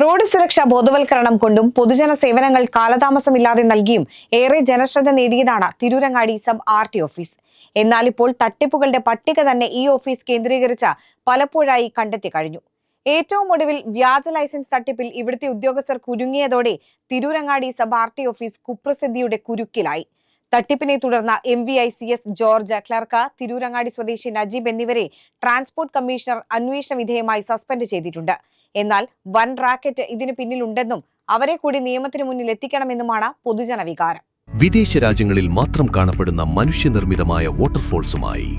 Road സുരക്ഷാ ബോധവൽക്കരണം കൊണ്ടും പൊതുജന സേവനങ്ങൾ കാലതാമസമില്ലാതെ നൽകിയും ഏറെ ജനശ്രദ്ധ നേടിയതാണ് തിരൂരങ്ങാടി സബ് ആർടി ഓഫീസ്. എന്നാൽ ഇപ്പോൾ തട്ടിപ്പുകളുടെ പട്ടിക തന്നെ ഈ ഓഫീസ് കേന്ദ്രീകരിച്ച് പലപ്പോഴായി കണ്ടെത്തി കഴിഞ്ഞു. ഏറ്റവും ഒടുവിൽ വ്യാജ ലൈസൻസ് തട്ടിപ്പിൽ ഇവിടുത്തെ ഉദ്യോഗസ്ഥർ കുരുങ്ങിയതോടെ തിരൂരങ്ങാടി സബ് ആർടി ഓഫീസ് കുപ്രസിദ്ധിയുടെ കുരുക്കിലായി. തട്ടിപ്പിനെ തുടർന്ന് MVICS ജോർജ്, ക്ലർക്ക്, തിരൂരങ്ങാടി സ്വദേശി നജീബ് എന്നിവരെ ട്രാൻസ്പോർട്ട് കമ്മീഷണർ അന്വേഷണ വിധേയമായി സസ്പെൻഡ് ചെയ്തിട്ടുണ്ട്. എന്നാൽ വൻ റാക്കറ്റ് ഇതിന് പിന്നിലുണ്ടെന്നും അവരെ കൂടി നിയമത്തിന് മുന്നിൽ എത്തിക്കണമെന്നുമാണ് പൊതുജന വികാരം. വിദേശ രാജ്യങ്ങളിൽ മാത്രം കാണപ്പെടുന്ന മനുഷ്യനിർമ്മിതമായ വാട്ടർഫോൾസുമായി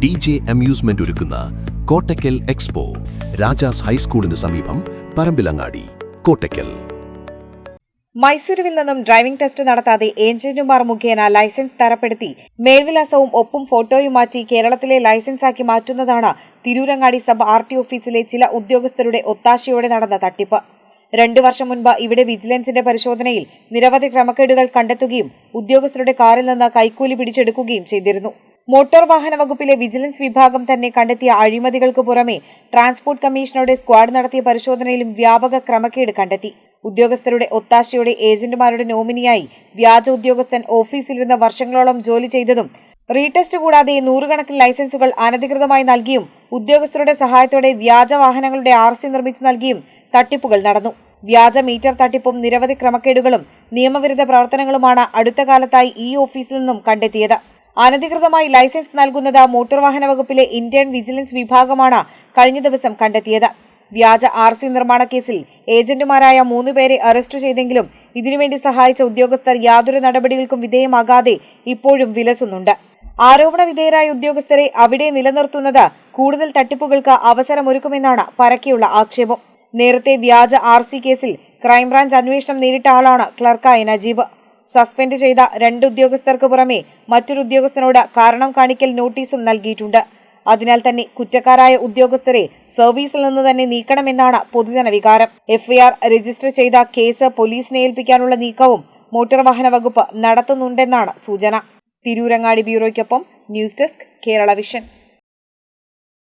DJ അമ്യൂസ്മെന്റ് ഒരുക്കുന്ന കോട്ടക്കൽ എക്സ്പോ, രാജാസ് ഹൈസ്കൂളിന് സമീപം, പറമ്പിലങ്ങാടി, കോട്ടക്കൽ. മൈസൂരുവിൽ നിന്നും ഡ്രൈവിംഗ് ടെസ്റ്റ് നടത്താതെ ഏജന്റുമാർ മുഖേന ലൈസൻസ് തരപ്പെടുത്തി മേൽവിലാസവും ഒപ്പം ഫോട്ടോയും മാറ്റി കേരളത്തിലെ ലൈസൻസാക്കി മാറ്റുന്നതാണ് തിരൂരങ്ങാടി സബ് ആർടി ഓഫീസിലെ ചില ഉദ്യോഗസ്ഥരുടെ ഒത്താശയോടെ നടന്ന തട്ടിപ്പ്. 2 വർഷം മുൻപ് ഇവിടെ വിജിലൻസിന്റെ പരിശോധനയിൽ നിരവധി ക്രമക്കേടുകൾ കണ്ടെത്തുകയും ഉദ്യോഗസ്ഥരുടെ കാറിൽ നിന്ന് കൈക്കൂലി പിടിച്ചെടുക്കുകയും ചെയ്തിരുന്നു. മോട്ടോർ വാഹന വകുപ്പിലെ വിജിലൻസ് വിഭാഗം തന്നെ കണ്ടെത്തിയ അഴിമതികൾക്ക് പുറമെ ട്രാൻസ്പോർട്ട് കമ്മീഷണറുടെ സ്ക്വാഡ് നടത്തിയ പരിശോധനയിലും വ്യാപക ക്രമക്കേട് കണ്ടെത്തി. ഉദ്യോഗസ്ഥരുടെ ഒത്താശയോടെ ഏജന്റുമാരുടെ നോമിനിയായി വ്യാജ ഉദ്യോഗസ്ഥൻ ഓഫീസിലിരുന്ന് വർഷങ്ങളോളം ജോലി ചെയ്തതും റീടെസ്റ്റ് കൂടാതെ 100 കണക്കിന് ലൈസൻസുകൾ അനധികൃതമായി നൽകിയും ഉദ്യോഗസ്ഥരുടെ സഹായത്തോടെ വ്യാജ വാഹനങ്ങളുടെ RC നിർമ്മിച്ചു നൽകിയും തട്ടിപ്പുകൾ നടന്നു. വ്യാജ മീറ്റർ തട്ടിപ്പും നിരവധി ക്രമക്കേടുകളും നിയമവിരുദ്ധ പ്രവർത്തനങ്ങളുമാണ് അടുത്ത കാലത്തായി ഈ ഓഫീസിൽ നിന്നും കണ്ടെത്തിയത്. അനധികൃതമായി ലൈസൻസ് നൽകുന്നത് മോട്ടോർ വാഹന വകുപ്പിലെ ഇന്ത്യൻ വിജിലൻസ് വിഭാഗമാണ് കഴിഞ്ഞ ദിവസം കണ്ടെത്തിയത്. വ്യാജ RC നിർമ്മാണ കേസിൽ ഏജന്റുമാരായ 3 പേരെ അറസ്റ്റ് ചെയ്തെങ്കിലും ഇതിനുവേണ്ടി സഹായിച്ച ഉദ്യോഗസ്ഥർ യാതൊരു നടപടികൾക്കും വിധേയമാകാതെ ഇപ്പോഴും വിലസുന്നുണ്ട്. ആരോപണ വിധേയരായ ഉദ്യോഗസ്ഥരെ അവിടെ നിലനിർത്തുന്നത് കൂടുതൽ തട്ടിപ്പുകൾക്ക് അവസരമൊരുക്കുമെന്നാണ് പരക്കെയുള്ള ആക്ഷേപം. നേരത്തെ വ്യാജ RC കേസിൽ ക്രൈംബ്രാഞ്ച് അന്വേഷണം നേരിട്ട ആളാണ് ക്ലർക്കായ നജീബ്. സസ്പെൻഡ് ചെയ്ത 2 ഉദ്യോഗസ്ഥർക്ക് പുറമെ മറ്റൊരു ഉദ്യോഗസ്ഥനോട് കാരണം കാണിക്കൽ നോട്ടീസും നൽകിയിട്ടുണ്ട്. അതിനാൽ തന്നെ കുറ്റക്കാരായ ഉദ്യോഗസ്ഥരെ സർവീസിൽ നിന്ന് തന്നെ നീക്കണമെന്നാണ് പൊതുജന വികാരം. FIR രജിസ്റ്റർ ചെയ്ത കേസ് പോലീസിനെ ഏൽപ്പിക്കാനുള്ള നീക്കവും മോട്ടോർ വാഹന വകുപ്പ് നടത്തുന്നുണ്ടെന്നാണ് സൂചന. തിരൂരങ്ങാടി ബ്യൂറോയ്ക്കൊപ്പം ന്യൂസ് ഡെസ്ക്, കേരള വിഷൻ.